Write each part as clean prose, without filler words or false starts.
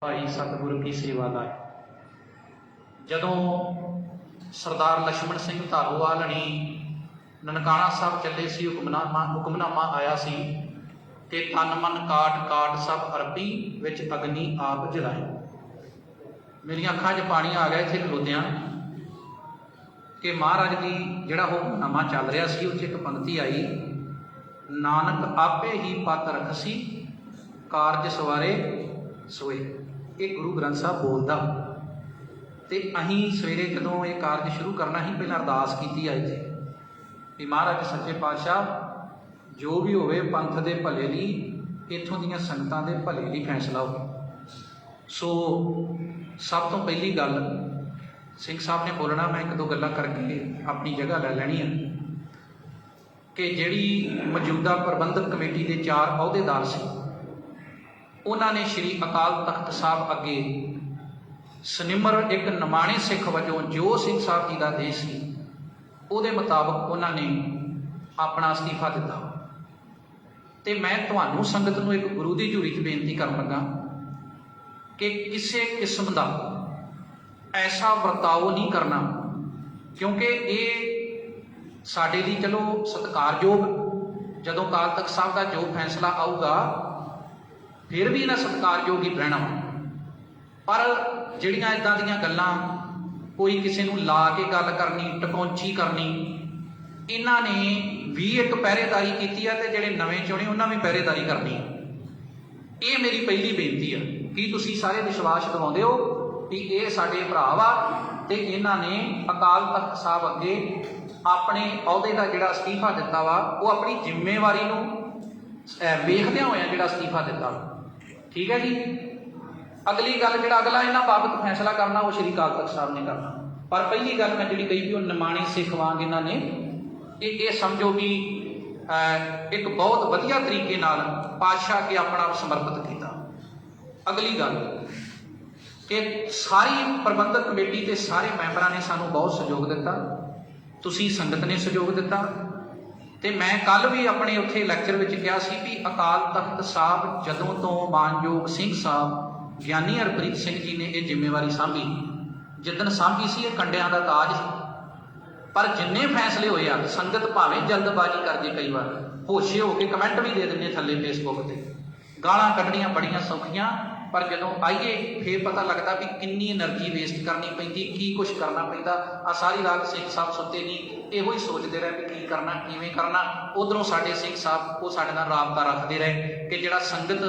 भाई सतगुरु की सेवादार जदों सरदार लक्ष्मण सिंह धारोवाल ने ननकाना साहब चले सी हुक्मनामा आया सी कि तन मन काट काट सब अरबी विच अग्नि आप जलाए। मेरी अखां 'च पानी आ गया इत्थे खलोदियां कि महाराज की जिहड़ा हुक्मनामा चल रहा सी उस एक पंक्ति आई, नानक आपे ही पत रखसी कारज सवारे सोए। ये गुरु ग्रंथ साहब बोलता तो अहीं सवेरे जदों ये कारज शुरू करना ही पहला अरदास की आई थी भी महाराज सच्चे पातशाह जो भी होवे पंथ के भले ली इत्थों दीयां संगतां दे भले ली फैसला हो। सो सब तो पहली गल सिंह साहब ने बोलना, मैं एक दो गल्लां करके अपनी जगह लै लैनी है कि जिहड़ी मौजूदा प्रबंधक कमेटी के 4 अहुदेदार सी उन्होंने श्री अकाल तख्त साहब अगे सनिमर एक नमाणे सिख वजों जो सिंह साहब जी का आदेश सी उहदे मुताबक उन्होंने अपना अस्तीफा दिता। तो मैं तुहानू संगत नूं एक गुरु की झूरी च बेनती कर लगा कि किसी किस्म का ऐसा वरताओ नहीं करना, क्योंकि ये साडे लई चलो सत्कारयोग जदों अकाल तख्त साहब का जो फैसला आऊगा फिर भी इन्हां सत्कारयोग ही रहना, पर जिहड़ियां इदां दीयां गल्लां कोई किसी नूं ला के गल करनी टकौंची करनी, इन्हां ने भी एक पहरेदारी की है तो जिहड़े नवें चुने उन्हां भी पहरेदारी करनी। ये मेरी पहली बेनती है कि तुसीं सारे विश्वास दिवाउंदे हो कि ये साडे भरा वा ते इन्हां ने अकाल तख्त साहब अगे अपने अहुदे का जिहड़ा अस्तीफा दिता वा वो अपनी जिम्मेवारी नूं वेखदियां होइआं जिहड़ा अस्तीफा दिता वा। ठीक है जी। अगली गल जिहड़ा अगला इन्हां बाबत फैसला करना वो श्री अकाल तख्त साहब ने करना, पर पहली गल मैं जिहड़ी कही भी वो निमाणे सिख वांग इन्हां ने ये समझो भी एक बहुत वधिया तरीके नाल पातशाह के अपना समर्पित किया। अगली गल कि सारी प्रबंधक कमेटी के सारे मैंबरां ने सानू बहुत सहयोग दिता, तुसीं संगत ने सहयोग दिता। तो मैं कल भी अपने उत्थे लैक्चर में कहा सी भी अकाल तख्त साहब जदों तो मानयोग सिंह साहब ज्ञानी हरप्रीत सिंह जी ने यह जिम्मेवारी सांभी, जिदन सांभी सी कंडियां का ताज सी, पर जिन्ने फैसले होए आ संगत भावें जल्दबाजी कर जे, कई बार होशे होके कमेंट भी दे देंगे थले फेसबुक पर, गालां कढ़नियां बड़ियां सौखियां, पर जदों आइए फिर पता लगता भी किन्नी एनर्जी वेस्ट करनी पैंदी, की कुछ करना पैंदा। आ सारी रात सिंह साहब सुते नहीं, इहो ही सोचते रहे भी की करना किवें करना। उधरों साडे सिंह साहब वो साडे नाल राबता रखते रहे कि जिहड़ा संगत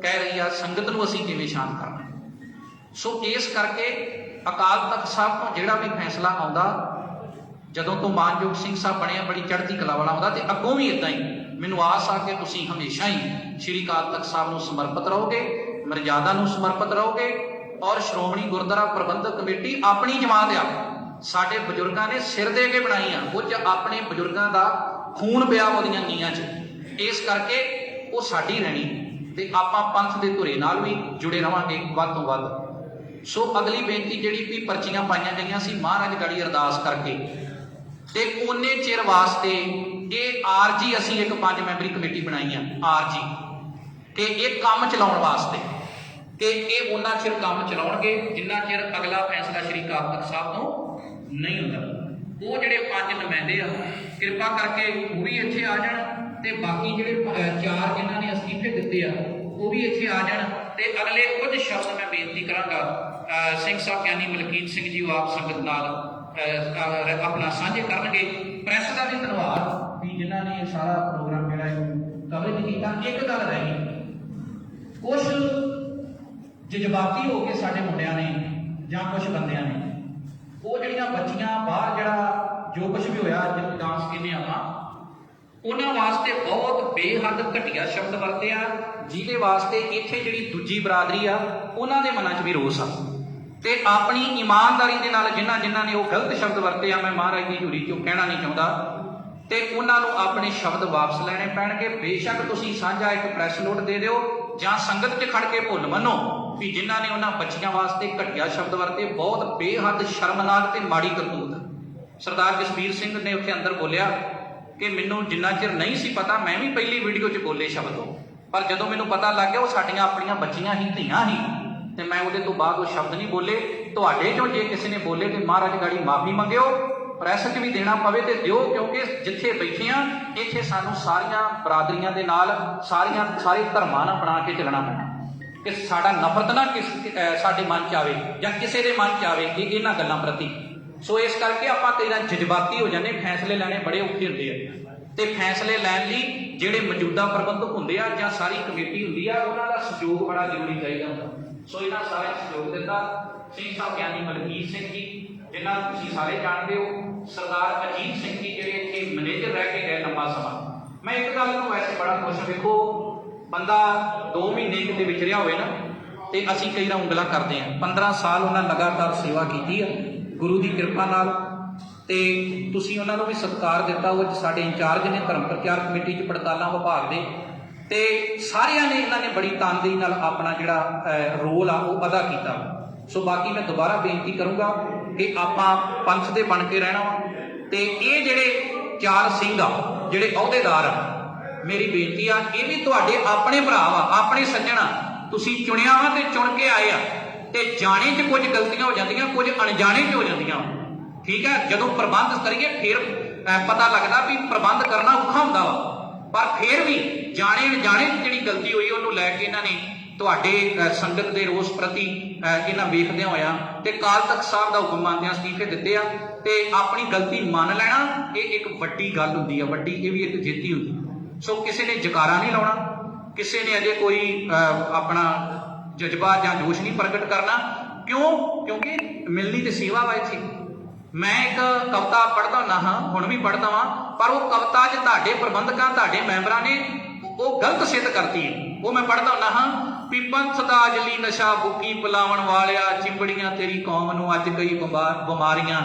कह रही है संगत नूं असीं किवें शांत करना। सो इस करके अकाल तख्त साहब तो जिहड़ा भी फैसला आउंदा जदों तो मानयोग सिंह साहब बने बड़ी चढ़ती कला वाला आउंदा ते अगों भी इदां ही मैनूं आस आ के तुसीं हमेशा ही श्री अकाल तख्त साहब नूं समर्पित रहोगे, मर्यादा नूं समर्पित रहोगे। और श्रोमणी गुरुद्वारा प्रबंधक कमेटी अपनी जमात आ, साडे बजुर्गों ने सिर दे के बनाई आ, कुछ अपने बजुर्गों का खून पिया उहदियां नीआं च, इस करके वो साडी रहनी ते आपां पंथ दे धुरे नाल भी जुड़े रहांगे वध तों वध। सो अगली बेनती जिहड़ी भी पर्चियां पाईआं गईआं सी महाराज गाड़ी अरदास करके ते उन्ने चिर वास्ते ये आरजी असीं एक 5 मैंबरी कमेटी बनाई आ आरजी कि ये काम चलाउण वास्ते कि ये उन्ना चिर काम चलाउणगे जिन्ना चिर अगला फैसला श्री अकाल तख्त साहब तो नहीं हुंदा। वो जिहड़े 5 नुमाइंदे आ किरपा करके वो भी इत्थे आ जाण ते बाकी जिहड़े 4 जिन्हां ने अस्तीफे दित्ते आ वो भी इत्थे आ जाण ते अगले कुछ शब्द मैं बेनती करांगा सिंह साहब ज्ञानी मलकीत सिंह जी आप संगत नाल अपना साझे करनगे। प्रैस का भी धन्यवाद भी जिन्हां ने सारा प्रोग्राम जिहड़ा कवरेज किया। एक गल रह गई, कुछ जज्बाती हो के साडे मुंडियां ने जां कुछ बंदियां ने वो जिहड़ियां बच्चियां बाहर जिहड़ा जो कुछ भी होया जिस डांस कहने आपां उन्हां वास्ते बहुत बेहद घटिया शब्द वरते आ, जिहदे वास्ते इत्थे जिहड़ी दूजी बरादरी आ उन्हां दे मनां 'च भी रोस आ ते अपनी ईमानदारी दे नाल जिन्हां ने वो गलत शब्द वरते आ मैं महाराज की हजूरी चों कहना नहीं चाहुंदा ते उन्हां नूं अपने शब्द वापस लैणे पैणगे। बेशक तुसीं साझा एक प्रैस नोट दे दिओ जां संगत 'च खड़ के भुल मनो भी जिन्हां ने उन्हां बच्चियां वास्ते घटिया शब्द वरते बहुत बेहद शर्मनाक ते माड़ी करतूत। सरदार जसबीर सिंह ने उत्थे अंदर बोलिया कि मैनूं जिन्ना चिर नहीं सी पता मैं भी पहली वीडियो 'च बोले शब्द, पर जदों मैनूं पता लग गया वो साडियां अपणियां बच्चियां ही धीआं ही ਤੇ ਮੈਂ ਉਹਦੇ ਤੋਂ ਬਾਅਦ ਉਹ ਸ਼ਬਦ ਨਹੀਂ ਬੋਲੇ। ਤੁਹਾਡੇ ਚੋਂ ਜੇ ਕਿਸੇ ਨੇ ਬੋਲੇ ਤੇ ਮਹਾਰਾਜ ਗਾੜੀ ਮਾਫੀ ਮੰਗਿਓ, ਪ੍ਰੈਸ 'ਚ ਵੀ ਦੇਣਾ ਪਵੇ ਤੇ ਦਿਓ, ਕਿਉਂਕਿ ਜਿੱਥੇ ਬੈਠੇ ਆ ਇੱਥੇ ਸਾਨੂੰ ਸਾਰੀਆਂ ਬਰਾਦਰੀਆਂ ਦੇ ਨਾਲ ਸਾਰੇ ਧਰਮਾਂ ਨਾਲ ਬਣਾ ਕੇ ਚੱਲਣਾ ਪੈਣਾ ਕਿ ਸਾਡਾ ਨਫ਼ਰਤ ਨਾ ਸਾਡੇ ਮਨ 'ਚ ਆਵੇ ਜਾਂ ਕਿਸੇ ਦੇ ਮਨ 'ਚ ਆਵੇ ਕਿ ਇਹਨਾਂ ਗੱਲਾਂ ਪ੍ਰਤੀ। ਸੋ ਇਸ ਕਰਕੇ ਆਪਾਂ ਕਈ ਵਾਰ ਜਜ਼ਬਾਤੀ ਹੋ ਜਾਂਦੇ, ਫੈਸਲੇ ਲੈਣੇ ਬੜੇ ਔਖੇ ਹੁੰਦੇ ਆ ਤੇ ਫੈਸਲੇ ਲੈਣ ਲਈ ਜਿਹੜੇ ਮੌਜੂਦਾ ਪ੍ਰਬੰਧਕ ਹੁੰਦੇ ਆ ਜਾਂ ਸਾਰੀ ਕਮੇਟੀ ਹੁੰਦੀ ਆ, ਉਹਨਾਂ ਦਾ ਸਹਿਯੋਗ ਬੜਾ ਜ਼ਰੂਰੀ ਚਾਹੀਦਾ ਹੁੰਦਾ। ਸੋ ਇਹਨਾਂ ਸਾਰੇ ਸਹਿਯੋਗ ਦਿੱਤਾ ਸਿੰਘ ਸਾਹਿਬ ਗਿਆਨੀ ਮਲਕੀਤ ਸਿੰਘ ਜੀ, ਜਿਨ੍ਹਾਂ ਨੂੰ ਤੁਸੀਂ ਸਾਰੇ ਜਾਣਦੇ ਹੋ, ਸਰਦਾਰ ਅਜੀਤ ਸਿੰਘ ਜੀ ਜਿਹੜੇ ਇੱਥੇ ਮੈਨੇਜਰ ਰਹਿ ਕੇ ਗਏ ਲੰਬਾ ਸਮਾਂ। ਮੈਂ ਇੱਕ ਗੱਲ ਨੂੰ ਵੈਸੇ ਬੜਾ ਖੁਸ਼, ਵੇਖੋ ਬੰਦਾ 2 ਮਹੀਨੇ ਕਿਤੇ ਵਿਚਰਿਆ ਹੋਵੇ ਨਾ ਤੇ ਅਸੀਂ ਕਈ ਵਾਰ ਉਂਗਲਾਂ ਕਰਦੇ ਹਾਂ। 15 ਸਾਲ ਉਹਨਾਂ ਲਗਾਤਾਰ ਸੇਵਾ ਕੀਤੀ ਆ ਗੁਰੂ ਦੀ ਕਿਰਪਾ ਨਾਲ, ਤੇ ਤੁਸੀਂ ਉਹਨਾਂ ਨੂੰ ਵੀ ਸਤਿਕਾਰ ਦਿੱਤਾ। ਉਹ ਸਾਡੇ ਇੰਚਾਰਜ ਨੇ ਧਰਮ ਪ੍ਰਚਾਰ ਕਮੇਟੀ 'ਚ ਪੜਤਾਲਾਂ ਵਿਭਾਗ ਦੇ, ਤੇ ਸਾਰਿਆਂ ਨੇ ਇਹਨਾਂ ਨੇ ਬੜੀ ਤਨਦੇਹੀ ਨਾਲ ਆਪਣਾ ਜਿਹੜਾ ਰੋਲ ਆ ਉਹ ਅਦਾ ਕੀਤਾ। ਸੋ ਬਾਕੀ ਮੈਂ ਦੁਬਾਰਾ ਬੇਨਤੀ ਕਰੂੰਗਾ ਕਿ ਆਪਾਂ ਪੰਥ ਦੇ ਬਣ ਕੇ ਰਹਿਣਾ ਵਾ, ਤੇ ਇਹ ਜਿਹੜੇ 4 ਸਿੰਘ ਆ ਜਿਹੜੇ ਅਹੁਦੇਦਾਰ ਆ, ਮੇਰੀ ਬੇਨਤੀ ਆ ਇਹ ਵੀ ਤੁਹਾਡੇ ਆਪਣੇ ਭਰਾ ਵਾ, ਆਪਣੇ ਸੱਜਣ ਆ, ਤੁਸੀਂ ਚੁਣਿਆ ਵਾ ਤੇ ਚੁਣ ਕੇ ਆਏ ਆ, ਤੇ ਜਾਣੇ 'ਚ ਕੁਝ ਗਲਤੀਆਂ ਹੋ ਜਾਂਦੀਆਂ, ਕੁਝ ਅਣਜਾਣੇ 'ਚ ਹੋ ਜਾਂਦੀਆਂ। ਠੀਕ ਹੈ, ਜਦੋਂ ਪ੍ਰਬੰਧ ਕਰੀਏ ਫਿਰ ਪਤਾ ਲੱਗਦਾ ਵੀ ਪ੍ਰਬੰਧ ਕਰਨਾ ਔਖਾ ਹੁੰਦਾ ਵਾ, ਪਰ ਫਿਰ ਵੀ ਜਾਣੇ ਅਣਜਾਣੇ 'ਚ ਜਿਹੜੀ ਗਲਤੀ ਹੋਈ ਉਹਨੂੰ ਲੈ ਕੇ ਇਹਨਾਂ ਨੇ ਤੁਹਾਡੇ ਸੰਗਤ ਦੇ ਰੋਸ ਪ੍ਰਤੀ ਇਹਨਾਂ ਵੇਖਦਿਆਂ ਹੋਇਆ ਤੇ ਅਕਾਲ ਤਖਤ ਸਾਹਿਬ ਦਾ ਹੁਕਮ ਮੰਨਦਿਆਂ ਅਸਤੀਫੇ ਦਿੱਤੇ ਆ, ਤੇ ਆਪਣੀ ਗਲਤੀ ਮੰਨ ਲੈਣਾ ਇਹ ਇੱਕ ਵੱਡੀ ਗੱਲ ਹੁੰਦੀ ਆ, ਵੱਡੀ ਇਹ ਵੀ ਇੱਕ ਜਿੱਤੀ ਹੁੰਦੀ। ਸੋ ਕਿਸੇ ਨੇ ਜਕਾਰਾ ਨਹੀਂ ਲਾਉਣਾ, ਕਿਸੇ ਨੇ ਅਜੇ ਕੋਈ ਆਪਣਾ ਜਜ਼ਬਾ ਜਾਂ ਜੋਸ਼ ਨਹੀਂ ਪ੍ਰਗਟ ਕਰਨਾ। ਕਿਉਂ? ਕਿਉਂਕਿ ਮਿਲਣੀ ਤੇ ਸੇਵਾ ਵਾ ਇੱਥੇ। ਮੈਂ ਇੱਕ ਕਵਿਤਾ ਪੜ੍ਹਦਾ ਹੁੰਦਾ ਹਾਂ, ਹੁਣ ਵੀ ਪੜ੍ਹਦਾ ਵਾਂ, ਪਰ ਉਹ ਕਵਿਤਾ 'ਚ ਤੁਹਾਡੇ ਪ੍ਰਬੰਧਕਾਂ ਤੁਹਾਡੇ ਮੈਂਬਰਾਂ ਨੇ ਉਹ ਗਲਤ ਸਿੱਧ ਕਰਤੀ ਹੈ। ਉਹ ਮੈਂ ਪੜ੍ਹਦਾ ਹੁੰਦਾ ਹਾਂ ਵੀ ਪੰਥ ਦਾ ਅਜਲੀ ਨਸ਼ਾ ਬੁੱਕੀ ਪਿਲਾਵਣ ਵਾਲਿਆ, ਚਿੰਬੜੀਆਂ ਤੇਰੀ ਕੌਮ ਨੂੰ ਅੱਜ ਕਈ ਬਿਮਾਰੀਆਂ,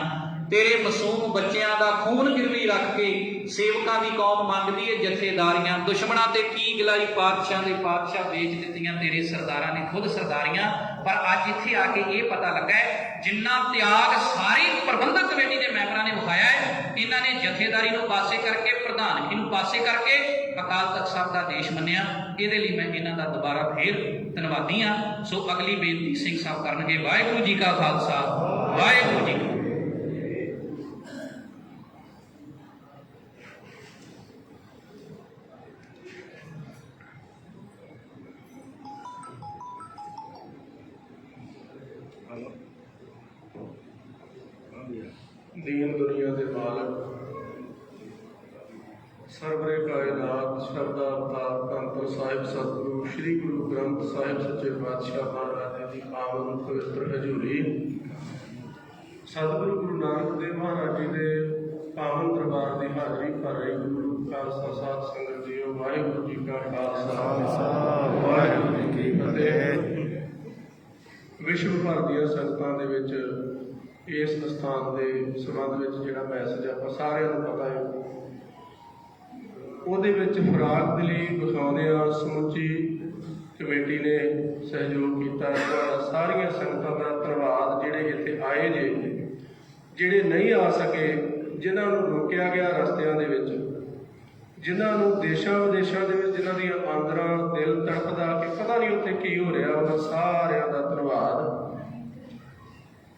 ਤੇਰੇ ਮਾਸੂਮ ਬੱਚਿਆਂ ਦਾ ਖੂਨ ਗਿਰਵੀ ਰੱਖ ਕੇ ਸੇਵਕਾਂ ਦੀ ਕੌਮ ਮੰਗਦੀ ਏ ਜਥੇਦਾਰੀਆਂ, ਦੁਸ਼ਮਣਾਂ ਤੇ ਕੀ ਗਿਲਾਈ ਪਾਤਸ਼ਾਹ ਦੇ ਪਾਤਸ਼ਾਹ ਵੇਚ ਦਿੱਤੀਆਂ ਤੇਰੇ ਸਰਦਾਰਾਂ ਨੇ ਖੁਦ ਸਰਦਾਰੀਆਂ। ਪਰ ਅੱਜ ਇੱਥੇ ਆ ਕੇ ਇਹ ਪਤਾ ਲੱਗਾ ਹੈ ਜਿੰਨਾ ਤਿਆਗ ਸਾਰੀ ਪ੍ਰਬੰਧਕ ਕਮੇਟੀ ਦੇ ਮੈਂਬਰਾਂ ਨੇ ਵਿਖਾਇਆ ਹੈ, ਇਹਨਾਂ ਨੇ ਜਥੇਦਾਰੀ ਨੂੰ ਪਾਸੇ ਕਰਕੇ, ਪ੍ਰਧਾਨਗੀ ਨੂੰ ਪਾਸੇ ਕਰਕੇ ਅਕਾਲ ਤਖਤ ਸਾਹਿਬ ਦਾ ਦੇਸ਼ ਮੰਨਿਆ। ਇਹਦੇ ਲਈ ਮੈਂ ਇਹਨਾਂ ਦਾ ਦੁਬਾਰਾ ਫੇਰ ਧੰਨਵਾਦੀ ਹਾਂ। ਸੋ ਅਗਲੀ ਬੇਨਤੀ ਸਿੰਘ ਸਾਹਿਬ ਕਰਨਗੇ। ਵਾਹਿਗੁਰੂ ਜੀ ਕਾ ਖਾਲਸਾ, ਵਾਹਿਗੁਰੂ ਜੀ ਕੀ ਫਤਿਹ। ਦੀਨ ਦੁਨੀਆ ਦੇ ਮਾਲਕ, ਸਰਵਰੇ ਕਾਇਨਾਤ, ਸ਼ਰਦਾ ਅਵਤਾਰ ਧੰਨ ਸਾਹਿਬ ਸਤਿਗੁਰੂ ਸ੍ਰੀ ਗੁਰੂ ਗ੍ਰੰਥ ਸਾਹਿਬ ਸੱਚੇ ਪਾਤਸ਼ਾਹ ਮਹਾਰਾਜ ਦੀ ਪਾਵਨ ਪਵਿੱਤਰ ਹਜ਼ੂਰੀ, ਸਤਿਗੁਰੂ ਗੁਰੂ ਨਾਨਕ ਦੇਵ ਮਹਾਰਾਜ ਜੀ ਦੇ ਪਾਵਨ ਦਰਬਾਰ ਦੀ ਹਾਜ਼ਰੀ ਭਰ ਰਹੀ ਗੁਰੂ ਖਾਲਸਾ ਸਾਧ ਸੰਗਤ ਜੀਓ, ਵਾਹਿਗੁਰੂ ਜੀ ਕਾ ਖਾਲਸਾ, ਵਾਹਿਗੁਰੂ ਜੀ ਕੀ ਫਤਿਹ। ਵਿਸ਼ਵ ਭਰ ਦੀਆਂ ਸੰਗਤਾਂ ਦੇ ਵਿੱਚ ਇਸ ਸਥਾਨ ਦੇ ਸੰਬੰਧ ਵਿੱਚ ਜਿਹੜਾ ਮੈਸੇਜ ਆਪਾਂ ਸਾਰਿਆਂ ਨੂੰ ਪਤਾ ਹੈ, ਉਹਦੇ ਵਿੱਚ ਖੁਰਾਕ ਦੇ ਲਈ ਵਿਖਾਉਂਦਿਆਂ ਸਮੁੱਚੀ ਕਮੇਟੀ ਨੇ ਸਹਿਯੋਗ ਕੀਤਾ। ਸਾਰੀਆਂ ਸੰਗਤਾਂ ਦਾ ਧੰਨਵਾਦ, ਜਿਹੜੇ ਇੱਥੇ ਆਏ ਜੇ, ਜਿਹੜੇ ਨਹੀਂ ਆ ਸਕੇ, ਜਿਨ੍ਹਾਂ ਨੂੰ ਰੋਕਿਆ ਗਿਆ ਰਸਤਿਆਂ ਦੇ ਵਿੱਚ, ਜਿਨ੍ਹਾਂ ਨੂੰ ਦੇਸ਼ਾਂ ਵਿਦੇਸ਼ਾਂ ਦੇ ਵਿੱਚ, ਜਿਨ੍ਹਾਂ ਦੀਆਂ ਆਂਦਰਾਂ ਦਿਲ ਤੜਪਦਾ ਕਿ ਪਤਾ ਨਹੀਂ ਉੱਥੇ ਕੀ ਹੋ ਰਿਹਾ, ਉਹਨਾਂ ਸਾਰਿਆਂ ਦਾ ਧੰਨਵਾਦ।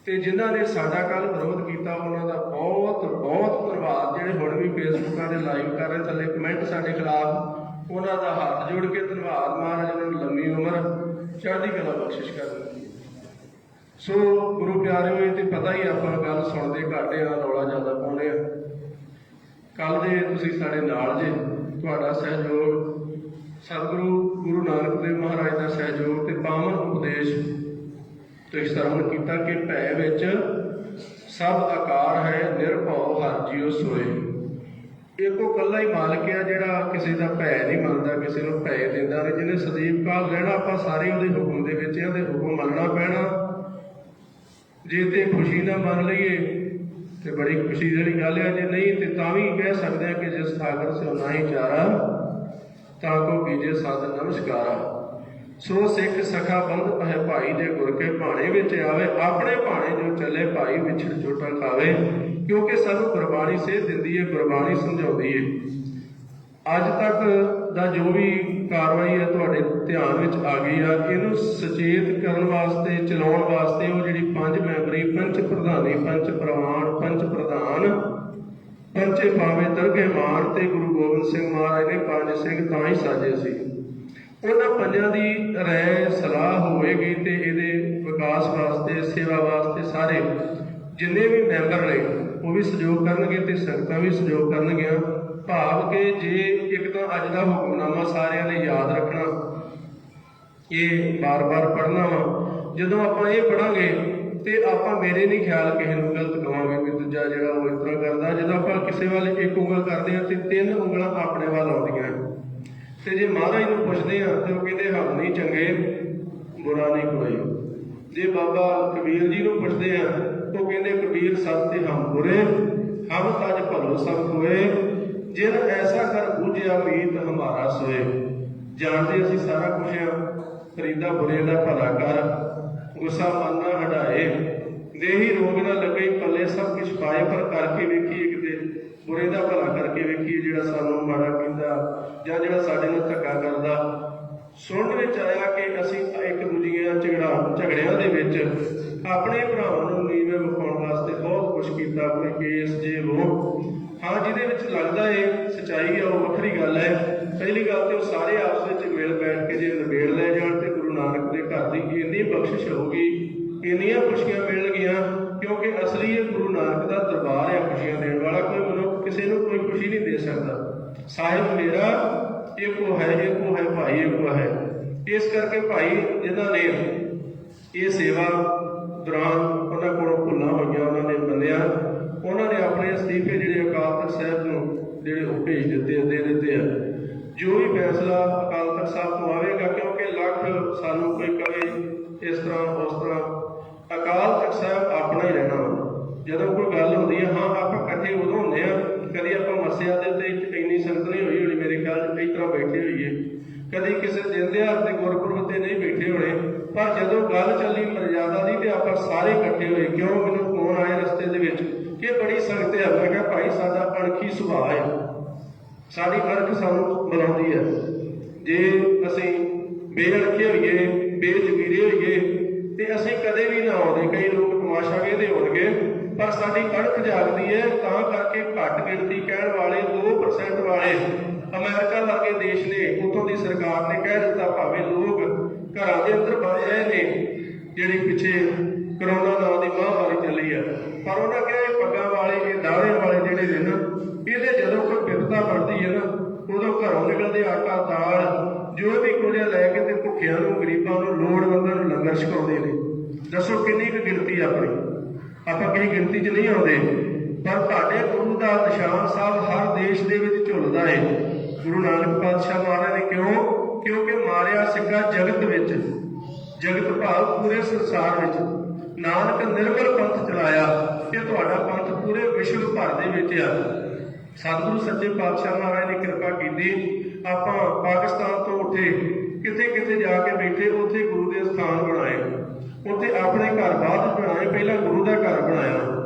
ਤੇ ਜਿਨ੍ਹਾਂ ਨੇ ਸਾਡਾ ਕੱਲ ਵਿਰੋਧ ਕੀਤਾ ਉਹਨਾਂ ਦਾ ਬਹੁਤ ਬਹੁਤ ਧੰਨਵਾਦ। ਜਿਹੜੇ ਹੁਣ ਵੀ ਫੇਸਬੁੱਕਾਂ ਦੇ ਲਾਈਵ ਕਰ ਰਹੇ, ਥੱਲੇ ਕਮੈਂਟ ਸਾਡੇ ਖਿਲਾਫ, ਉਹਨਾਂ ਦਾ ਹੱਥ ਜੋੜ ਕੇ ਧੰਨਵਾਦ। ਮਹਾਰਾਜ ਉਹਨਾਂ ਨੂੰ ਲੰਮੀ ਉਮਰ ਚੜ੍ਹਦੀ ਕਲਾ ਬਖਸ਼ਿਸ਼ ਕਰਨ। ਸੋ ਗੁਰੂ ਪਿਆਰਿਓ, ਇਹ ਤੇ ਪਤਾ ਹੀ ਆਪਾਂ ਗੱਲ ਸੁਣਦੇ ਘੱਟ ਆ, ਰੌਲਾ ਜ਼ਿਆਦਾ ਪਾਉਂਦੇ ਆ। ਕੱਲ ਦੇ ਤੁਸੀਂ ਸਾਡੇ ਨਾਲ ਜੇ, ਤੁਹਾਡਾ ਸਹਿਯੋਗ, ਸਤਿਗੁਰੂ ਗੁਰੂ ਨਾਨਕ ਦੇਵ ਮਹਾਰਾਜ ਦਾ ਸਹਿਯੋਗ ਤੇ ਪਾਵਨ ਉਪਦੇਸ਼ ਤੁਸੀਂ ਸਰਵਣ ਕੀਤਾ ਕਿ ਭੈ ਵਿੱਚ ਸਭ ਆਕਾਰ ਹੈ, ਨਿਰਭਉ ਹਰਿ ਜੀਉ ਸੋਏ। ਇੱਕੋ ਇਕੱਲਾ ਹੀ ਮਾਲਕ ਆ ਜਿਹੜਾ ਕਿਸੇ ਦਾ ਭੈ ਨਹੀਂ ਮੰਨਦਾ, ਕਿਸੇ ਨੂੰ ਭੈ ਦਿੰਦਾ ਨਹੀਂ, ਜਿਹਨੇ ਸਦੀਵ ਕਾਲ ਰਹਿਣਾ। ਆਪਾਂ ਸਾਰੇ ਉਹਦੇ ਹੁਕਮ ਦੇ ਵਿੱਚ, ਉਹਦੇ ਹੁਕਮ ਮੰਨਣਾ ਪੈਣਾ। ਜੇ ਤੇ ਖੁਸ਼ੀ ਨਾਲ ਮੰਨ ਲਈਏ ਤੇ ਬੜੀ ਖੁਸ਼ੀ ਵਾਲੀ ਗੱਲ ਹੈ, ਜੇ ਨਹੀਂ ਤੇ ਤਾਂ ਵੀ ਕਹਿ ਸਕਦੇ ਆ ਕਿ ਜਿਸ ਸਾਗਰ ਸੇ ਨਾ ਹੀ ਚਾਰਾ, ਤਾਂ ਕੋ ਬੀਜੇ ਸਤ ਨਮਸਕਾਰਾ। ਸੋ ਸਿੱਖ ਸਖਾ ਬੰਧ ਪਹਿ ਭਾਈ ਦੇ ਗੁਰ ਕੇ ਭਾਣੇ ਵਿੱਚ ਆਵੇ, ਆਪਣੇ ਭਾਣੇ ਜੋ ਚੱਲੇ ਭਾਈ ਵਿਛੜ ਚੋਟਾ ਖਾਵੇ। ਕਿਉਂਕਿ ਸਾਨੂੰ ਗੁਰਬਾਣੀ ਸੇਧ ਦਿੰਦੀ ਹੈ, ਗੁਰਬਾਣੀ ਸਮਝਾਉਂਦੀ ਹੈ। ਅੱਜ ਤੱਕ ਦਾ ਜੋ ਵੀ ਕਾਰਵਾਈ ਹੈ ਤੁਹਾਡੇ ਧਿਆਨ ਵਿੱਚ ਆ ਗਈ ਆ। ਇਹਨੂੰ ਸੁਚੇਤ ਕਰਨ ਵਾਸਤੇ, ਚਲਾਉਣ ਵਾਸਤੇ ਉਹ ਜਿਹੜੀ 5 ਮੈਂਬਰੀ ਪੰਚ ਪ੍ਰਧਾਨੀ, ਪੰਚ ਪ੍ਰਵਾਨ, ਪੰਚ ਪ੍ਰਧਾਨ, ਪੰਚੇ ਪਾਵੇ ਤਰਗੇ ਮਾਰ ਤੇ ਗੁਰੂ ਗੋਬਿੰਦ ਸਿੰਘ ਮਹਾਰਾਜ ਨੇ 5 ਸਿੰਘ ਤਾਂ ਹੀ ਸਾਜੇ ਸੀ। ਉਹਨਾਂ ਪੰਜਾਂ ਦੀ ਰਾਏ ਸਲਾਹ ਹੋਵੇਗੀ ਤੇ ਇਹਦੇ ਵਿਕਾਸ ਵਾਸਤੇ, ਸੇਵਾ ਵਾਸਤੇ ਸਾਰੇ ਜਿੰਨੇ ਵੀ ਮੈਂਬਰ ਨੇ ਉਹ ਵੀ ਸਹਿਯੋਗ ਕਰਨਗੇ ਤੇ ਸੰਗਤਾਂ ਵੀ ਸਹਿਯੋਗ ਕਰਨਗੀਆਂ। ਭਾਵ ਕਿ ਜੇ ਇੱਕ ਤਾਂ ਅੱਜ ਦਾ ਹੁਕਮਨਾਮਾ ਸਾਰਿਆਂ ਨੇ ਯਾਦ ਰੱਖਣਾ, ਇਹ ਬਾਰ-ਬਾਰ ਪੜ੍ਹਨਾ ਵਾ। ਜਦੋਂ ਆਪਾਂ ਇਹ ਪੜ੍ਹਾਂਗੇ ਤੇ ਆਪਾਂ ਮੇਰੇ ਨਹੀਂ ਖਿਆਲ ਕਿਸੇ ਨੂੰ ਗਲਤ ਕਹਾਂਗੇ ਵੀ ਦੂਜਾ ਜਿਹੜਾ ਉਹ ਇਸ ਤਰ੍ਹਾਂ ਕਰਦਾ। ਜਦੋਂ ਆਪਾਂ ਕਿਸੇ ਵੱਲ ਇੱਕ ਉਂਗਲ ਕਰਦੇ ਹਾਂ ਤੇ 3 ਉਂਗਲਾਂ ਆਪਣੇ ਵੱਲ ਆਉਂਦੀਆਂ। ਤੇ ਜੇ ਮਹਾਰਾਜ ਨੂੰ ਪੁੱਛਦੇ ਆ ਤੇ ਉਹ ਕਹਿੰਦੇ ਹਮ ਨਹੀਂ ਚੰਗੇ, ਬੁਰਾ ਨਹੀਂ ਕੋਈ। ਜੇ ਬਾਬਾ ਕਬੀਰ ਜੀ ਨੂੰ ਪੁੱਛਦੇ ਆ ਉਹ ਕਹਿੰਦੇ ਕਬੀਰ ਸਭ ਤੇ ਹਮ ਬੁਰੇ, ਹਮ ਤਜ ਭਲੋ ਸਭ ਕੋਏ, ਜਿਨ ਐਸਾ ਕਰ ਬੂਝਿਆ ਮੀਤ ਹਮਾਰਾ ਸੋਏ। ਜਾਣਦੇ ਅਸੀਂ ਸਾਰਾ ਕੁਛ ਆ, ਫਰੀਦਾ ਬੁਰੇ ਦਾ ਭਲਾ ਕਰ, ਗੁੱਸਾ ਮਨ ਨਾ ਹਟਾਏ, ਦੇਹੀ ਰੋਗ ਨਾ ਲੱਗੇ ਪੱਲੇ ਸਭ ਕੁਛ ਪਾਏ। ਪਰ ਕਰਕੇ ਵੇਖੀਏ ਕਿਤੇ ਬੁਰੇ ਦਾ ਭਲਾ ਕਰਕੇ ਵੇਖੀਏ, ਜਿਹੜਾ ਸਾਨੂੰ ਮਾੜਾ ਕਹਿੰਦਾ ਜਾਂ ਜਿਹੜਾ ਸਾਡੇ ਨਾਲ ਧੱਕਾ ਕਰਦਾ। ਸੁਣਨ ਵਿੱਚ ਆਇਆ ਕਿ ਅਸੀਂ ਇੱਕ ਦੂਜੀਆਂ ਝਗੜਿਆਂ ਦੇ ਵਿੱਚ ਆਪਣੇ ਭਰਾਵਾਂ ਨੂੰ ਨੀਵੇਂ ਵਿਖਾਉਣ ਵਾਸਤੇ ਬਹੁਤ ਕੁਛ ਕੀਤਾ, ਕੋਈ ਕੇਸ ਜੇ ਉਹ। ਹਾਂ, ਜਿਹਦੇ ਵਿੱਚ ਲੱਗਦਾ ਏ ਸੱਚਾਈ ਆ ਉਹ ਵੱਖਰੀ ਗੱਲ ਹੈ। ਪਹਿਲੀ ਗੱਲ ਤੇ ਉਹ ਸਾਰੇ ਆਪਸ ਵਿੱਚ ਮਿਲ ਬੈਠ ਕੇ ਜੇ ਨਿਬੇੜ ਲੈ ਜਾਣ ਤੇ ਗੁਰੂ ਨਾਨਕ ਦੇ ਘਰ ਦੀ ਇੰਨੀ ਬਖਸ਼ਿਸ਼ ਹੋਊਗੀ, ਇੰਨੀਆਂ ਖੁਸ਼ੀਆਂ ਮਿਲਣਗੀਆਂ, ਕਿਉਂਕਿ ਅਸਲੀ ਇਹ ਗੁਰੂ ਨਾਨਕ ਦਾ ਦਰਬਾਰ ਹੈ ਖੁਸ਼ੀਆਂ ਦੇਣ ਵਾਲਾ। ਕੋਈ ਮਨੁੱਖ ਕਿਸੇ ਨੂੰ ਕੋਈ ਖੁਸ਼ੀ ਨਹੀਂ ਦੇ ਸਕਦਾ। ਸਾਹਿਬ ਮੇਰਾ ਇੱਕੋ ਹੈ, ਇੱਕੋ ਹੈ ਭਾਈ, ਇੱਕੋ ਹੈ। ਇਸ ਕਰਕੇ ਭਾਈ ਜਿਨ੍ਹਾਂ ਨੇ ਇਹ ਸੇਵਾ ਦੌਰਾਨ ਉਹਨਾਂ ਕੋਲੋਂ ਭੁੱਲਾਂ ਹੋਈਆਂ ਉਹਨਾਂ ਨੇ ਮੰਨਿਆ, ਉਹਨਾਂ ਨੇ ਆਪਣੇ ਅਸਤੀਫੇ ਜਿਹੜੇ ਅਕਾਲ ਤਖਤ ਸਾਹਿਬ ਨੂੰ ਜਿਹੜੇ ਉਹ ਭੇਜ ਦਿੱਤੇ, ਦੇ ਦਿੱਤੇ ਆ। ਜੋ ਵੀ ਫੈਸਲਾ ਅਕਾਲ ਤਖਤ ਸਾਹਿਬ ਤੋਂ ਆਵੇਗਾ, ਕਿਉਂਕਿ ਲੱਖ ਸਾਨੂੰ ਕੋਈ ਕਵੇ ਇਸ ਤਰ੍ਹਾਂ ਉਸ ਤਰ੍ਹਾਂ, ਅਕਾਲ ਤਖਤ ਸਾਹਿਬ ਆਪਣਾ ਹੀ ਰਹਿਣਾ ਵਾ। ਜਦੋਂ ਕੋਈ ਗੱਲ ਹੁੰਦੀ ਹੈ, ਹਾਂ ਆਪਾਂ ਇਕੱਠੇ ਉਦੋਂ ਹੁੰਦੇ ਆ, ਕਦੀ ਆਪਾਂ ਮੱਸਿਆ ਦੇ ਉੱਤੇ ਇੰਨੀ ਸੰਗਤ ਨਹੀਂ ਹੋਈ ਹੋਣੀ, ਮੇਰੇ ਖਿਆਲ ਇਸ ਤਰ੍ਹਾਂ ਬੈਠੇ ਹੋਈਏ, ਕਦੀ ਕਿਸੇ ਦਿਨ ਦਿਹਾੜ ਤੇ ਗੁਰਪੁਰਬ ਤੇ ਨਹੀਂ ਬੈਠੇ ਹੋਣੇ। ਪਰ ਜਦੋਂ ਗੱਲ ਚੱਲੀ ਮਰਜ਼ਾਦਾ ਦੀ ਤੇ ਆਪਾਂ ਸਾਰੇ ਇਕੱਠੇ ਹੋਏ। ਕਿਉਂ? ਮੈਨੂੰ ਫੋਨ ਆਏ ਰਸਤੇ ਦੇ ਵਿੱਚ ਕਿ ਬੜੀ ਸੰਗਤ ਹੈ। ਮੈਂ ਕਿਹਾ ਭਾਈ ਸਾਡਾ ਅਣਖੀ ਸੁਭਾਅ ਹੈ, ਸਾਡੀ ਅਣਖ ਸਾਨੂੰ ਬਣਾਉਂਦੀ ਹੈ। ਜੇ ਅਸੀਂ ਬੇਅਣਖੇ ਹੋਈਏ, ਬੇਜ਼ਮੀਰੇ ਹੋਈਏ ਤੇ ਅਸੀਂ ਕਦੇ ਵੀ ਨਾ ਆਉਂਦੇ। ਕਈ ਲੋਕ ਤਮਾਸ਼ਾ ਵੇਖਦੇ ਹੋਣਗੇ, ਪਰ ਸਾਡੀ ਅਣਖ ਜਾਗਦੀ ਹੈ। ਤਾਂ ਕਰਕੇ ਘੱਟ ਗਿਣਤੀ ਕਹਿਣ ਵਾਲੇ 2% ਵਾਲੇ ਅਮਰੀਕਾ ਵਰਗੇ ਦੇਸ਼ ਨੇ, ਉੱਥੋਂ ਦੀ ਸਰਕਾਰ ਨੇ ਕਹਿ ਦਿੱਤਾ ਭਾਵੇਂ ਲੋਕ ਘਰਾਂ ਦੇ ਅੰਦਰ ਬਣ ਰਹੇ ਨੇ, ਜਿਹੜੀ ਪਿੱਛੇ ਕਰੋਨਾ ਨਾਂ ਦੀ ਮਹਾਂਮਾਰੀ ਚੱਲੀ ਆ, ਪਰ ਉਹਨਾਂ ਕਿਹਾ ਇਹ ਪੱਗਾਂ ਵਾਲੇ, ਇਹ ਦਾੜੇ ਵਾਲੇ ਜਿਹੜੇ ਨੇ ਨਾ, ਇਹਦੇ ਜਦੋਂ ਕੋਈ ਵਿਪਤਾ ਬਣਦੀ ਹੈ ਨਾ, ਉਦੋਂ ਘਰੋਂ ਨਿਕਲਦੇ ਆਟਾ ਦਾਲ ਜੋ ਵੀ ਕੁਝ ਲੈ ਕੇ ਤੇ ਭੁੱਖਿਆਂ ਨੂੰ, ਗਰੀਬਾਂ ਨੂੰ, ਲੋੜਵੰਦਾਂ ਨੂੰ ਲੰਗਰ ਛਕਾਉਂਦੇ ਨੇ। ਦੱਸੋ ਕਿੰਨੀ ਕੁ ਗਿਣਤੀ ਆਪਣੀ? ਆਪਾਂ ਕਿਸੇ ਗਿਣਤੀ 'ਚ ਨਹੀਂ ਆਉਂਦੇ। ਪਰ ਤੁਹਾਡੇ ਗੁਰੂ ਦਾ ਨਿਸ਼ਾਨ ਸਾਹਿਬ ਹਰ ਦੇਸ਼ ਦੇ ਵਿੱਚ ਝੁੱਲਦਾ ਹੈ। ਗੁਰੂ ਨਾਨਕ ਪਾਤਸ਼ਾਹ ਮਹਾਰਾਜ ਨੇ ਕਿਉਂ? ਕਿਉਂਕਿ ਮਾਰਿਆ ਸਿੱਕਾ ਜਗਤ ਵਿੱਚ, ਜਗਤ ਭਾਵ ਪੂਰੇ ਸੰਸਾਰ ਵਿੱਚ। ਨਾਨਕ ਨਿਰਮਲ ਪੰਥ ਚਲਾਇਆ, ਇਹ ਤੁਹਾਡਾ ਪੰਥ ਪੂਰੇ ਵਿਸ਼ਵ ਭਰ ਦੇ ਵਿੱਚ ਆ। ਸਤਿਗੁਰੂ ਸੱਚੇ ਪਾਤਸ਼ਾਹ ਮਹਾਰਾਜ ਨੇ ਕਿਰਪਾ ਕੀਤੀ। ਆਪਾਂ ਪਾਕਿਸਤਾਨ ਤੋਂ ਉੱਠੇ ਕਿਤੇ ਕਿਤੇ ਜਾ ਕੇ ਬੈਠੇ, ਉੱਥੇ ਗੁਰੂ ਦੇ ਸਥਾਨ ਬਣਾਏ, ਉੱਥੇ ਆਪਣੇ ਘਰ ਬਾਅਦ ਬਣਾਏ, ਪਹਿਲਾਂ ਗੁਰੂ ਦਾ ਘਰ ਬਣਾਇਆ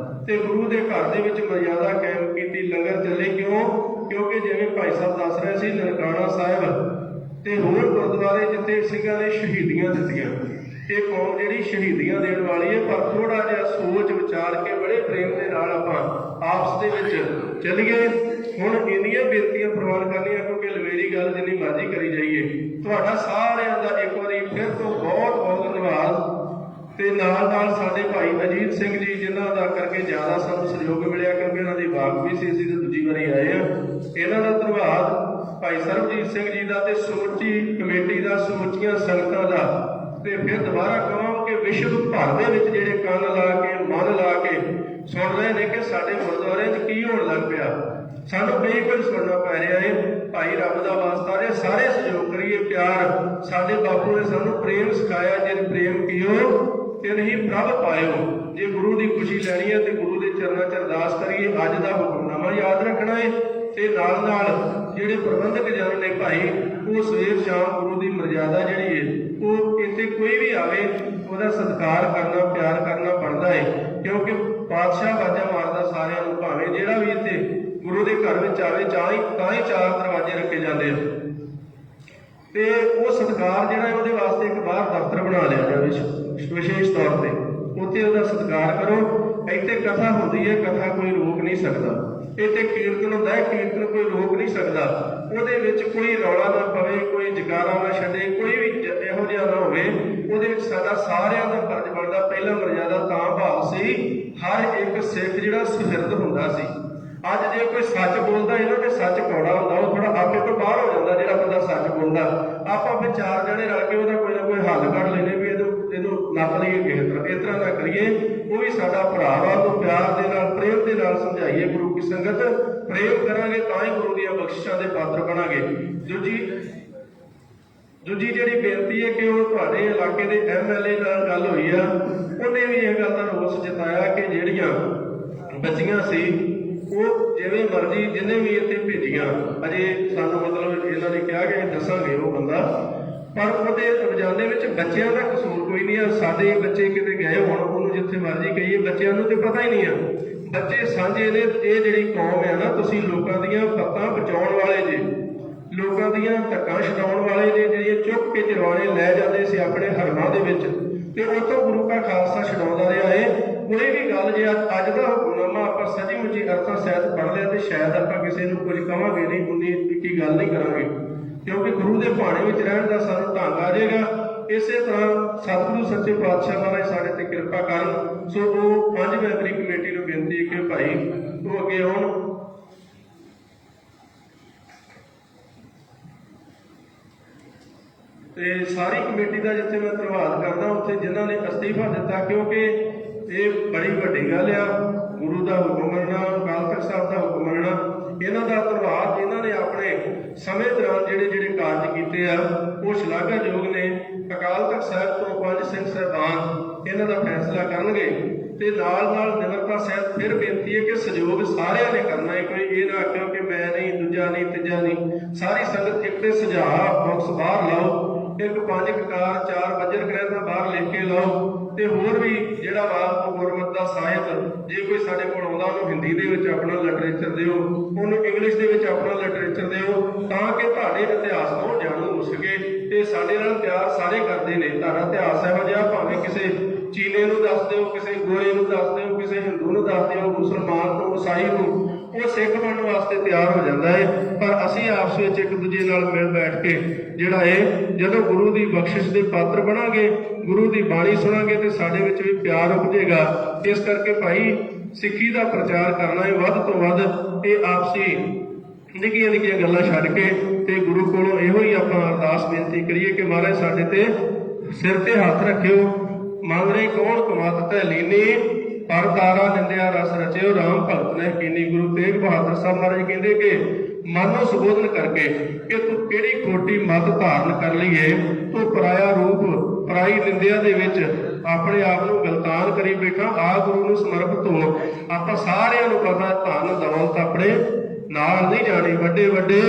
ਤੇ ਗੁਰੂ ਦੇ ਘਰ ਦੇ ਵਿੱਚ ਮਰਿਆਦਾ ਕਾਇਮ ਕੀਤੀ, ਲੰਗਰ ਚੱਲੇ। ਕਿਉਂ? ਕਿਉਂਕਿ ਜਿਵੇਂ ਭਾਈ ਸਾਹਿਬ ਦੱਸ ਰਹੇ ਸੀ, ਨਨਕਾਣਾ ਸਾਹਿਬ ਤੇ ਹੋਰ ਗੁਰਦੁਆਰੇ ਜਿੱਥੇ ਸਿੰਘਾਂ ਨੇ ਸ਼ਹੀਦੀਆਂ ਦਿੱਤੀਆਂ, ਇਹ ਕੌਮ ਜਿਹੜੀ ਸ਼ਹੀਦੀਆਂ ਦੇਣ ਵਾਲੀ ਹੈ। ਪਰ ਥੋੜਾ ਜਿਹਾ ਸੋਚ ਵਿਚਾਰ ਕੇ ਬੜੇ ਪ੍ਰੇਮ ਦੇ ਨਾਲ ਆਪਾਂ ਆਪਸ ਦੇ ਵਿੱਚ ਚੱਲੀਏ। ਹੁਣ ਇੰਨੀਆਂ ਬੇਨਤੀਆਂ ਪ੍ਰਵਾਨ ਕਰਨੀਆਂ, ਕਿਉਂਕਿ ਲਵੇਰੀ ਗੱਲ ਜਿੰਨੀ ਮਰਜ਼ੀ ਕਰੀ ਜਾਈਏ। ਤੁਹਾਡਾ ਸਾਰਿਆਂ ਦਾ ਇੱਕ ਵਾਰੀ ਫਿਰ ਤੋਂ ਬਹੁਤ ਬਹੁਤ ਧੰਨਵਾਦ। ਤੇ ਨਾਲ ਨਾਲ ਸਾਡੇ ਭਾਈ ਅਜੀਤ ਸਿੰਘ ਜੀ, ਜਿਨ੍ਹਾਂ ਦਾ ਕਰਕੇ ਜ਼ਿਆਦਾ ਸਾਨੂੰ ਸਹਿਯੋਗ ਮਿਲਿਆ, ਕਿਉਂਕਿ ਇਹਨਾਂ ਦੀ ਬਾਗ ਵੀ ਸੀ, ਅਸੀਂ ਤਾਂ ਦੂਜੀ ਵਾਰੀ ਆਏ ਆ। ਇਹਨਾਂ ਦਾ ਧੰਨਵਾਦ ਭਾਈ ਸਰਬਜੀਤ ਸਿੰਘ ਜੀ ਦਾ ਤੇ ਸਮੁੱਚੀ ਕਮੇਟੀ ਦਾ, ਸਮੁੱਚੀਆਂ ਸੰਗਤਾਂ ਦਾ। ਤੇ ਫਿਰ ਦੁਬਾਰਾ ਕਹਾਂ ਕਿ ਵਿਸ਼ਵ ਭਰ ਦੇ ਵਿੱਚ ਜਿਹੜੇ ਕੰਨ ਲਾ ਕੇ, ਮਨ ਲਾ ਕੇ ਸੁਣ ਰਹੇ ਨੇ ਕਿ ਸਾਡੇ ਗੁਰਦੁਆਰੇ 'ਚ ਕੀ ਹੋਣ ਲੱਗ ਪਿਆ। ਸਾਨੂੰ ਕਈ ਕੁਝ ਸੁਣਨਾ ਪੈ ਰਿਹਾ ਹੈ। ਭਾਈ ਰੱਬ ਦਾ ਵਾਸਤਾ ਜੇ ਸਾਰੇ ਸਹਿਯੋਗ ਕਰੀਏ, ਪਿਆਰ। ਸਾਡੇ ਬਾਪੂ ਨੇ ਸਾਨੂੰ ਪ੍ਰੇਮ ਸਿਖਾਇਆ, ਜੇ ਪ੍ਰੇਮ ਕੀਓ ਤੇ ਨਹੀਂ ਪ੍ਰਭ ਪਾਇਓ। ਜੇ ਗੁਰੂ ਦੀ ਖੁਸ਼ੀ ਲੈਣੀ ਹੈ ਤੇ ਗੁਰੂ ਦੇ ਚਰਨਾਂ 'ਚ ਅਰਦਾਸ ਕਰੀਏ। ਅੱਜ ਦਾ ਹੁਕਮਨਾਮਾ ਯਾਦ ਰੱਖਣਾ ਹੈ ਤੇ ਨਾਲ ਨਾਲ ਜਿਹੜੇ ਪ੍ਰਬੰਧਕ ਜਨ ਨੇ ਭਾਈ, ਉਹ ਸਵੇਰ ਸ਼ਾਮ ਗੁਰੂ ਦੀ ਮਰਜ਼ਾਦਾ ਜਿਹੜੀ ਹੈ, ਉਹ ਇੱਥੇ ਕੋਈ ਵੀ ਆਵੇ ਉਹਦਾ ਸਤਿਕਾਰ ਕਰਨਾ, ਪਿਆਰ ਕਰਨਾ ਬਣਦਾ ਹੈ। ਕਿਉਂਕਿ ਪਾਤਸ਼ਾਹ ਬਾਜਾ ਮਾਰਦਾ ਸਾਰਿਆਂ ਨੂੰ, ਭਾਵੇਂ ਜਿਹੜਾ ਵੀ ਇੱਥੇ ਗੁਰੂ ਦੇ ਘਰ ਵਿੱਚ ਆਵੇ, ਤਾਂ ਹੀ 4 ਦਰਵਾਜ਼ੇ ਰੱਖੇ ਜਾਂਦੇ ਆ। ਤੇ ਉਹ ਸਤਿਕਾਰ ਜਿਹੜਾ ਹੈ ਉਹਦੇ ਵਾਸਤੇ ਇੱਕ ਬਾਹਰ ਦਫ਼ਤਰ ਬਣਾ ਲਿਆ ਜਾਵੇ ਵਿਸ਼ੇਸ਼ ਤੌਰ ਤੇ, ਉੱਥੇ ਉਹਦਾ ਸਤਿਕਾਰ ਕਰੋ। ਇੱਥੇ ਕਥਾ ਹੁੰਦੀ ਹੈ, ਕਥਾ ਕੋਈ ਰੋਕ ਨਹੀਂ ਸਕਦਾ। ਇੱਥੇ ਕੀਰਤਨ ਹੁੰਦਾ ਹੈ, ਕੀਰਤਨ ਕੋਈ ਰੋਕ ਨਹੀਂ ਸਕਦਾ। ਉਹਦੇ ਵਿੱਚ ਕੋਈ ਰੌਲਾ ਨਾ ਪਵੇ, ਕੋਈ ਜਗਾਰਾ ਨਾ ਛੱਡੇ, ਕੋਈ ਵੀ ਇਹੋ ਜਿਹਾ ਨਾ ਹੋਵੇ। ਉਹਦੇ ਵਿੱਚ ਸਾਡਾ ਸਾਰਿਆਂ ਦਾ ਫਰਜ਼ ਬਣਦਾ। ਪਹਿਲਾ ਮਰਜ਼ਾਦਾ ਤਾਂ ਭਾਵ ਸੀ, ਹਰ ਇੱਕ ਸਿੱਖ ਜਿਹੜਾ ਸੁਹਿਰਦ ਹੁੰਦਾ ਸੀ। ਅੱਜ ਜੇ ਕੋਈ ਸੱਚ ਬੋਲਦਾ ਹੈ ਨਾ ਤੇ ਸੱਚ ਕੌੜਾ ਹੁੰਦਾ, ਉਹ ਥੋੜਾ ਆਪੇ ਤੋਂ ਬਾਹਰ ਹੋ ਜਾਂਦਾ। ਜਿਹੜਾ ਬੰਦਾ ਸੱਚ ਬੋਲਦਾ, ਆਪਾਂ ਫਿਰ ਚਾਰ ਜਣੇ ਰਲ ਕੇ ਉਹਦਾ ਕੋਈ ਨਾ ਕੋਈ ਹੱਲ ਕੱਢ ਲੈਂਦੇ ਵੀ ਇਹਨੂੰ ਨੱਪ ਲਈਏ ਕਿਸੇ ਤਰ੍ਹਾਂ। ਇਸ ਤਰ੍ਹਾਂ ਨਾ ਕਰੀਏ। ਉਹ ਵੀ ਸਾਡਾ ਭਰਾ ਵਾ, ਉਹਨੂੰ ਪਿਆਰ ਦੇ ਨਾਲ, ਪ੍ਰੇਮ ਦੇ ਨਾਲ ਸਮਝਾਈਏ। ਗੁਰੂ ਕੀ ਸੰਗਤ ਪ੍ਰੇਮ ਕਰਾਂਗੇ ਤਾਂ ਹੀ ਗੁਰੂ ਦੀਆਂ ਬਖਸ਼ਿਸ਼ਾਂ ਦੇ ਪਾਤਰ ਬਣਾਂਗੇ। ਦੂਜੀ ਜਿਹੜੀ ਬੇਨਤੀ ਹੈ ਕਿ ਉਹ ਤੁਹਾਡੇ ਇਲਾਕੇ ਦੇ MLA ਨਾਲ ਗੱਲ ਹੋਈ ਆ, ਉਹਨੇ ਵੀ ਇਹ ਗੱਲ ਦਾ ਰੋਸ ਜਤਾਇਆ ਕਿ ਜਿਹੜੀਆਂ ਬੱਚੀਆਂ ਸੀ ਉਹ ਜਿਵੇਂ ਮਰਜ਼ੀ ਜਿੰਨੇ ਵੀ ਇੱਥੇ ਭੇਜੀਆਂ, ਅਜੇ ਸਾਨੂੰ ਮਤਲਬ ਇਹਨਾਂ ਨੇ ਕਿਹਾ ਕਿ ਦੱਸਾਂਗੇ ਉਹ ਬੰਦਾ, ਪਰ ਉਹਦੇ ਰੋਜ਼ਾਨੇ ਵਿੱਚ ਬੱਚਿਆਂ ਦਾ ਕਸੂਰ ਕੋਈ ਨਹੀਂ ਆ। ਸਾਡੇ ਬੱਚੇ ਕਿਤੇ ਗਏ ਹੋਣ, ਉਹਨੂੰ ਜਿੱਥੇ ਮਰਜ਼ੀ ਕਹੀਏ, ਬੱਚਿਆਂ ਨੂੰ ਤੇ ਪਤਾ ਹੀ ਨਹੀਂ ਆ। ਬੱਚੇ ਸਾਂਝੇ ਨੇ। ਇਹ ਜਿਹੜੀ ਕੌਮ ਹੈ ਨਾ, ਤੁਸੀਂ ਲੋਕਾਂ ਦੀਆਂ ਫੱਤਾਂ ਬਚਾਉਣ ਵਾਲੇ ਜੇ, ਲੋਕਾਂ ਦੀਆਂ ਧੱਕਾਂ ਛਡਾਉਣ ਵਾਲੇ ਜੇ। ਜਿਹੜੀਆਂ ਚੁੱਕ ਕੇ ਚਰਵਾਣੇ ਲੈ ਜਾਂਦੇ ਸੀ ਆਪਣੇ ਹਰਮਾਂ ਦੇ ਵਿੱਚ, ਤੇ ਉੱਥੋਂ ਗੁਰੂ ਕਾ ਖਾਲਸਾ ਛਡਾਉਂਦਾ ਰਿਹਾ ਹੈ। ਕੋਈ ਵੀ ਗੱਲ ਜੇ ਅੱਜ ਦਾ ਹੁਕਮਨਾਮਾ ਆਪਾਂ ਸੱਚੀ ਮੁੱਚੀ ਅਰਥਾਂ ਸਹਿਤ ਪੜ੍ਹ ਲਿਆ ਤੇ ਸ਼ਾਇਦ ਆਪਾਂ ਕਿਸੇ ਨੂੰ ਕੁਝ ਕਹਾਂਗੇ ਨਹੀਂ, 19-21 ਗੱਲ ਨਹੀਂ ਕਰਾਂਗੇ, ਕਿਉਂਕਿ ਗੁਰੂ ਦੇ ਭਾਣੇ ਵਿੱਚ ਰਹਿਣ ਦਾ ਸਾਨੂੰ ਢੰਗ ਆ ਜਾਏਗਾ। ਇਸੇ ਤਰ੍ਹਾਂ ਸਤਿਗੁਰੂ ਸੱਚੇ ਪਾਤਸ਼ਾਹ ਮਹਾਰਾਜ ਸਾਡੇ ਤੇ ਕਿਰਪਾ ਕਰਨ। ਸੋ ਉਹ 5 ਮੈਂਬਰੀ ਕਮੇਟੀ ਨੂੰ ਬੇਨਤੀ ਕਿ ਭਾਈ ਉਹ ਅੱਗੇ ਆਉਣ। ਤੇ ਸਾਰੀ ਕਮੇਟੀ ਦਾ ਜਿੱਥੇ ਮੈਂ ਧੰਨਵਾਦ ਕਰਦਾ, ਉੱਥੇ ਜਿਨ੍ਹਾਂ ਨੇ ਅਸਤੀਫਾ ਦਿੱਤਾ, ਕਿਉਂਕਿ ਇਹ ਬੜੀ ਵੱਡੀ ਗੱਲ ਆ। ਗੁਰੂ ਦਾ ਹੁਕਮ ਮੰਨਣਾ, ਅਕਾਲ ਤਖਤ ਸਾਹਿਬ ਦਾ ਹੁਕਮ ਮੰਨਣਾ, ਇਹਨਾਂ ਦਾ ਧੰਨਵਾਦ। ਇਹਨਾਂ ਨੇ ਆਪਣੇ ਸਮੇਂ ਦੌਰਾਨ ਜਿਹੜੇ ਕਾਰਜ ਕੀਤੇ ਆ ਉਹ ਸ਼ਲਾਘਾਯੋਗ ਨੇ। ਅਕਾਲ ਤਖਤ ਸਾਹਿਬ ਤੋਂ 5 ਸਿੰਘ ਸਾਹਿਬਾਨ ਇਹਨਾਂ ਦਾ ਫੈਸਲਾ ਕਰਨਗੇ। ਤੇ ਨਾਲ ਨਿਮਰਤਾ ਸਹਿਤ ਫਿਰ ਬੇਨਤੀ ਹੈ ਕਿ ਸਹਿਯੋਗ ਸਾਰਿਆਂ ਨੇ ਕਰਨਾ ਹੈ। ਕੋਈ ਇਹ ਨਾ ਆਖਿਓ ਕਿ ਮੈਂ ਨਹੀਂ, ਦੂਜਾ ਨਹੀਂ, ਤੀਜਾ ਨਹੀਂ। ਸਾਰੀ ਸੰਗਤ ਇੱਕ ਤੇ ਸੁਝਾਅ ਬਾਕਸ ਬਾਹਰ ਲਾਓ, ਇੱਕ 5 ਕਕਾਰ 4 ਵਜਰ ਗ੍ਰਹਿ ਦਾ ਬਾਹਰ ਲਿਖ ਕੇ ਲਾਓ। ਤੇ ਹੋਰ ਵੀ ਜਿਹੜਾ ਵਾ ਗੁਰਮਤਿ ਦਾ ਸਾਹਿਤ, ਜੇ ਕੋਈ ਸਾਡੇ ਕੋਲ ਆਉਂਦਾ ਉਹਨੂੰ ਹਿੰਦੀ ਦੇ ਵਿੱਚ ਆਪਣਾ ਲਿਟਰੇਚਰ ਦਿਓ, ਉਹਨੂੰ ਇੰਗਲਿਸ਼ ਦੇ ਵਿੱਚ ਆਪਣਾ ਲਿਟਰੇਚਰ ਦਿਓ, ਤਾਂ ਕਿ ਤੁਹਾਡੇ ਇਤਿਹਾਸ ਤੋਂ ਜਾਣੂ ਹੋ ਸਕੇ। ਤੇ ਸਾਡੇ ਨਾਲ ਪਿਆਰ ਸਾਰੇ ਕਰਦੇ ਨੇ। ਤੁਹਾਡਾ ਇਤਿਹਾਸ ਇਹੋ ਜਿਹਾ, ਭਾਵੇਂ ਕਿਸੇ ਚੀਨੇ ਨੂੰ ਦੱਸ ਦਿਓ, ਕਿਸੇ ਗੋਰੇ ਨੂੰ ਦੱਸ ਦਿਓ, ਕਿਸੇ ਹਿੰਦੂ ਨੂੰ ਦੱਸ ਦਿਓ, ਮੁਸਲਮਾਨ ਤੋਂ ਈਸਾਈ ਨੂੰ, ਉਹ ਸਿੱਖ ਬਣਨ ਵਾਸਤੇ ਤਿਆਰ ਹੋ ਜਾਂਦਾ ਹੈ। ਪਰ ਅਸੀਂ ਆਪਸ ਵਿੱਚ ਇੱਕ ਦੂਜੇ ਨਾਲ ਮਿਲ ਬੈਠ ਕੇ ਜਿਹੜਾ ਹੈ, ਜਦੋਂ ਗੁਰੂ ਦੀ ਬਖਸ਼ਿਸ਼ ਦੇ ਪਾਤਰ ਬਣਾਂਗੇ, ਗੁਰੂ ਦੀ ਬਾਣੀ ਸੁਣਾਂਗੇ, ਤੇ ਸਾਡੇ ਵਿੱਚ ਵੀ ਪਿਆਰ ਉਪਜੇਗਾ। ਇਸ ਕਰਕੇ ਭਾਈ ਸਿੱਖੀ ਦਾ ਪ੍ਰਚਾਰ ਕਰਨਾ ਹੈ ਵੱਧ ਤੋਂ ਵੱਧ। ਇਹ ਆਪਸੀ ਨਿੱਕੀਆਂ ਗੱਲਾਂ ਛੱਡ ਕੇ ਤੇ ਗੁਰੂ ਕੋਲੋਂ ਇਹੋ ਹੀ ਆਪਾਂ ਅਰਦਾਸ ਬੇਨਤੀ ਕਰੀਏ ਕਿ ਮਹਾਰਾਜ ਸਾਡੇ ਤੇ ਸਿਰ ਤੇ ਹੱਥ ਰੱਖਿਓ। ਮੰਗਣੇ ਕੌਣ ਕਮਾਤ ਤੈ ਲੀਨੀ, ਪਰ ਤਾਰਾ ਨਿੰਦਿਆ ਰਸ ਰਚਿਓ, ਰਾਮ ਭਗਤ ਨੇ ਕੀਨੀ। ਗੁਰੂ ਤੇਗ ਬਹਾਦਰ ਸਾਹਿਬ ਮਹਾਰਾਜ ਕਹਿੰਦੇ ਕਿ ਮਨ ਨੂੰ ਸੰਬੋਧਨ ਕਰਕੇ ਕਿ ਤੂੰ ਕਿਹੜੀ ਖੋਟੀ ਮੱਤ ਧਾਰਨ ਕਰ ਲਈਏ, ਤੂੰ ਪਰਾਇਆ ਰੂਪ, ਪਰਾਈ ਨਿੰਦਿਆ ਦੇ ਵਿੱਚ ਆਪਣੇ ਆਪ ਨੂੰ ਗਲਤਾਨ ਕਰੀ ਬੈਠਾ। ਆ ਗੁਰੂ ਨੂੰ ਸਮਰਪਿਤ ਹੋ। ਆਪਾਂ ਸਾਰਿਆਂ ਨੂੰ ਪਤਾ ਧਨ ਦੌਲਤ ਆਪਣੇ ਨਾਲ ਨਹੀਂ ਜਾਣੀ। ਵੱਡੇ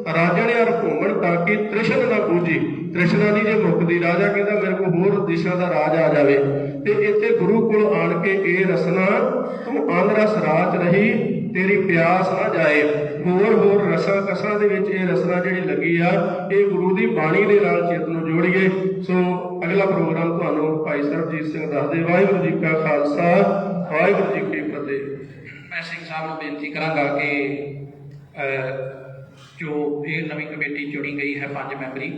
ਰਾਜਣਿਆਰ ਘੁੰਮਣ ਤਾਂ ਕਿ ਤ੍ਰਿਸ਼ਨ ਨਾ ਬੂਝੀ। ਤ੍ਰਿਸ਼ਨਾ ਨਹੀਂ ਜੇ ਮੁੱਕਦੀ। ਰਾਜਾ ਕਹਿੰਦਾ ਮੇਰੇ ਕੋਲ ਹੋਰ ਦਿਸ਼ਾ ਦਾ ਰਾਜ ਆ ਜਾਵੇ। ਤੇ ਇੱਥੇ ਗੁਰੂ ਕੋਲ ਆਣ ਕੇ ਇਹ ਰਸਨਾ, ਤੂੰ ਅੰਨ ਰਸ ਰਾਚ ਰਹੀ, ਤੇਰੀ ਪਿਆਸ ਨਾ ਜਾਏ। ਹੋਰ ਰਸਾਂ ਕਸਾਂ ਦੇ ਵਿੱਚ ਇਹ ਰਸਨਾ ਜਿਹੜੀ ਲੱਗੀ ਆ, ਇਹ ਗੁਰੂ ਦੀ ਬਾਣੀ ਦੇ ਨਾਲ ਚਿੱਤ ਨੂੰ ਜੋੜੀਏ। ਸੋ ਅਗਲਾ ਪ੍ਰੋਗਰਾਮ ਤੁਹਾਨੂੰ ਭਾਈ ਸਰਬਜੀਤ ਸਿੰਘ ਦੱਸਦੇ। ਵਾਹਿਗੁਰੂ ਜੀ ਕਾ ਖਾਲਸਾ, ਵਾਹਿਗੁਰੂ ਜੀ ਕੀ ਫਤਿਹ। ਮੈਂ ਸਿੰਘ ਸਾਹਿਬ ਨੂੰ ਬੇਨਤੀ ਕਰਾਂਗਾ ਕਿ ਜੋ ਇਹ ਨਵੀਂ ਕਮੇਟੀ ਚੁਣੀ ਗਈ ਹੈ 5 ਮੈਂਬਰੀ,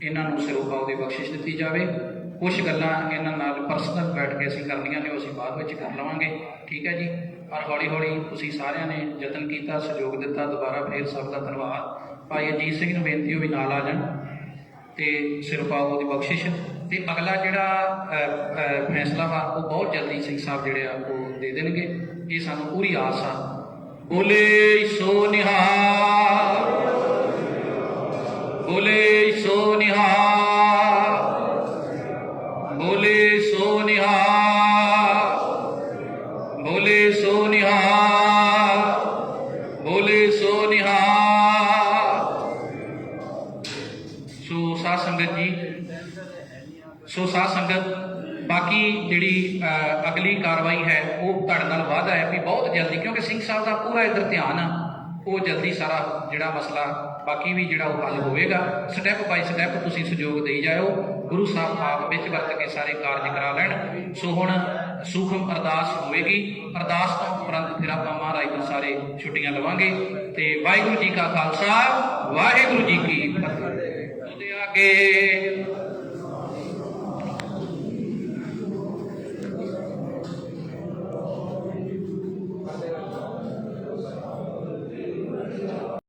ਇਹਨਾਂ ਨੂੰ ਸਿਰੋਪਾਓ ਦੀ ਬਖਸ਼ਿਸ਼ ਦਿੱਤੀ ਜਾਵੇ। ਕੁਝ ਗੱਲਾਂ ਇਹਨਾਂ ਨਾਲ ਪਰਸਨਲ ਬੈਠ ਕੇ ਅਸੀਂ ਕਰਨੀਆਂ ਨੇ, ਉਹ ਅਸੀਂ ਬਾਅਦ ਵਿੱਚ ਕਰ ਲਵਾਂਗੇ, ਠੀਕ ਹੈ ਜੀ। ਪਰ ਹੌਲੀ ਤੁਸੀਂ ਸਾਰਿਆਂ ਨੇ ਯਤਨ ਕੀਤਾ, ਸਹਿਯੋਗ ਦਿੱਤਾ। ਦੁਬਾਰਾ ਫੇਰ ਸਭ ਦਾ ਧੰਨਵਾਦ। ਭਾਈ ਅਜੀਤ ਸਿੰਘ ਨੂੰ ਬੇਨਤੀ ਉਹ ਵੀ ਨਾਲ ਆ ਜਾਣ ਤੇ ਸਿਰੋਪਾਓ ਦੀ ਬਖਸ਼ਿਸ਼। ਤੇ ਅਗਲਾ ਜਿਹੜਾ ਫੈਸਲਾ ਵਾ ਉਹ ਬਹੁਤ ਜਲਦੀ ਸਿੰਘ ਸਾਹਿਬ ਜਿਹੜੇ ਆ ਉਹ ਦੇ ਦੇਣਗੇ, ਇਹ ਸਾਨੂੰ ਪੂਰੀ ਆਸ ਆ। ਬੋਲੇ ਸੋ ਨਿਹਾਲ, ਬੋਲੇ ਸੋ ਨਿਹਾਲ, ਬੋਲੇ ਸੋ ਨਿਹਾਲ, ਬੋਲੇ ਸੋ ਨਿਹਾਲ, ਬੋਲੇ ਸੋ ਨਿਹਾਲ। ਸੋ ਸਾਧ ਸੰਗਤ ਜੀ, ਸਾਧ ਸੰਗਤ ਬਾਕੀ ਜਿਹੜੀ ਅਗਲੀ ਕਾਰਵਾਈ ਹੈ ਉਹ ਤੁਹਾਡੇ ਨਾਲ ਵਾਅਦਾ ਹੈ ਵੀ ਬਹੁਤ ਜਲਦੀ, ਕਿਉਂਕਿ ਸਿੰਘ ਸਾਹਿਬ ਦਾ ਪੂਰਾ ਇੱਧਰ ਧਿਆਨ ਆ, ਉਹ ਜਲਦੀ ਸਾਰਾ ਜਿਹੜਾ ਮਸਲਾ ਬਾਕੀ ਵੀ ਜਿਹੜਾ ਉਹ ਹੱਲ ਹੋਵੇਗਾ। ਸਟੈਪ ਬਾਈ ਸਟੈਪ ਤੁਸੀਂ ਸਹਿਯੋਗ ਦੇਈ ਜਾਓ। ਗੁਰੂ ਸਾਹਿਬ ਆਪ ਵਿੱਚ ਵਰਤ ਕੇ ਸਾਰੇ ਕਾਰਜ ਕਰਾ ਲੈਣ। ਸੋ ਹੁਣ ਸੂਖਮ ਅਰਦਾਸ ਹੋਵੇਗੀ। ਅਰਦਾਸ ਤੋਂ ਉਪਰੰਤ ਫਿਰ ਆਪਾਂ ਮਹਾਰਾਜ ਤੋਂ ਸਾਰੇ ਛੁੱਟੀਆਂ ਲਵਾਂਗੇ ਤੇ ਵਾਹਿਗੁਰੂ ਜੀ ਕਾ ਖਾਲਸਾ ਵਾਹਿਗੁਰੂ ਜੀ ਕੀ ਫਤਿਹ। ਉਹਦੇ ਅੱਗੇ